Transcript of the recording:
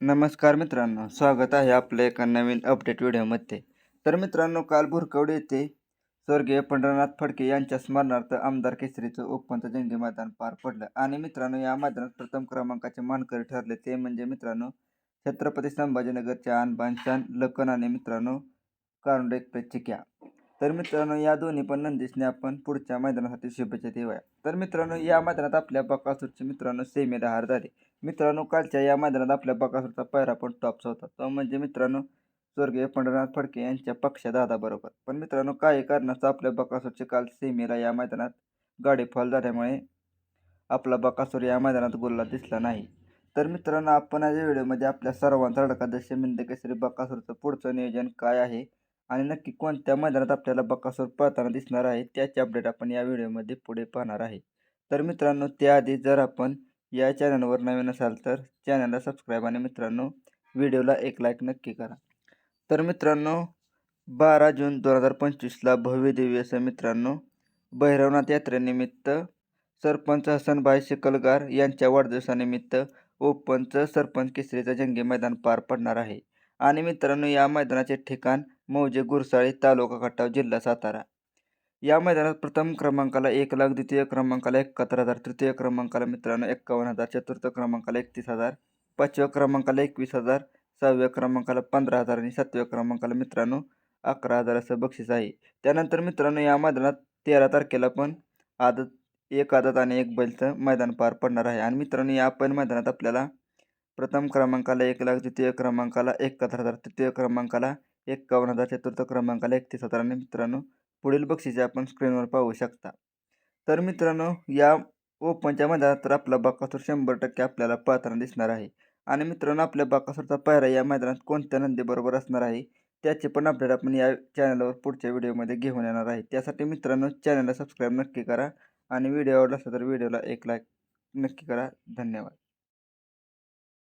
नमस्कार मित्रांनो, स्वागत आहे आपल्या एका नवीन अपडेट व्हिडिओमध्ये. तर मित्रांनो, काल भुरकवडी येथे स्वर्गीय पंढरीनाथ फडके यांच्या स्मरणार्थ आमदार केसरीचं ओपनचं जंगी मैदान पार पडलं. आणि मित्रांनो, या मैदानात प्रथम क्रमांकाचे मानकरी ठरले ते म्हणजे मित्रांनो छत्रपती संभाजीनगरचे आणबान शान लखन आणि मित्रांनो कारुंडे एक्सप्रेस चिक्या. तर मित्रांनो, या दोन्ही पण नंदीसने आपण पुढच्या मैदानासाठी शुभेच्छा देऊया. तर मित्रांनो, या मैदानात आपल्या बकासूरचे मित्रांनो सेमीला हार झाले. मित्रांनो, कालच्या या मैदानात आपल्या बकासूरचा पायरा पण टॉपचा होता, तो म्हणजे मित्रांनो स्वर्गीय पंढरीनाथ फडके यांच्या पक्षदादा बरोबर. पण मित्रांनो, काही कारणास्तव आपल्या बकासूरचे काल सेमीला या मैदानात गाडी फॉल झाल्यामुळे आपला बकासूर या मैदानात गुलाल दिसला नाही. तर मित्रांनो, आपण या व्हिडिओमध्ये आपल्या सर्वांचा लाडका दशमिंद केसरी बकासूरचं पुढचं नियोजन काय आहे आणि नक्की कोणत्या मैदानात आपल्याला बकासूर पळताना दिसणार आहे त्याची अपडेट आपण या व्हिडिओमध्ये पुढे पाहणार आहे. तर मित्रांनो, त्याआधी जर आपण या चॅनलवर नवीन असाल तर चॅनलला सबस्क्राईब आणि मित्रांनो व्हिडिओला एक लाईक नक्की करा. तर मित्रांनो, 12 जून 2025ला भव्य दिव्य असं मित्रांनो भैरवनाथ यात्रेनिमित्त सरपंच हसनभाई शिकलगार यांच्या वाढदिवसानिमित्त ओपनचं सरपंच केसरीचं जंगी मैदान पार पडणार आहे. आणि मित्रांनो, या मैदानाचे ठिकाण मौजे गुरसाळी तालुका खटाव जिल्हा सातारा. या मैदानात प्रथम क्रमांकाला 1,00,000, द्वितीय क्रमांकाला 71,000, तृतीय क्रमांकाला मित्रांनो 51,000, चतुर्थ क्रमांकाला 31,000, पाचव्या क्रमांकाला 21,000, सहाव्या क्रमांकाला 15,000 आणि सातव्या क्रमांकाला मित्रांनो 11,000 असं बक्षीस आहे. त्यानंतर मित्रांनो, या मैदानात 13 तारखेला पण एक आदत आणि एक बैलचं मैदान पार पडणार आहे. आणि मित्रांनो, या पण मैदानात आपल्याला प्रथम क्रमांकाला 1,00,000, द्वितीय क्रमांकाला 71,000, तृतीय क्रमांकाला 51,000, चतुर्थ क्रमांकाला 31,000 आणि मित्रांनो पुढील बक्षिसे आपण स्क्रीनवर पाहू शकता. तर मित्रांनो, या ओपनच्या मैदानात तर आपला बकासूर 100% आपल्याला पळताना दिसणार आहे. आणि मित्रांनो, आपल्या बकासूरचा पायरा या मैदानात कोणत्या नंदीबरोबर असणार आहे त्याचे पण अपडेट आपण या चॅनलवर पुढच्या व्हिडिओमध्ये घेऊन येणार आहे. त्यासाठी मित्रांनो चॅनलला सबस्क्राईब नक्की करा आणि व्हिडिओ आवडला असेल तर व्हिडिओला एक लाईक नक्की करा. धन्यवाद.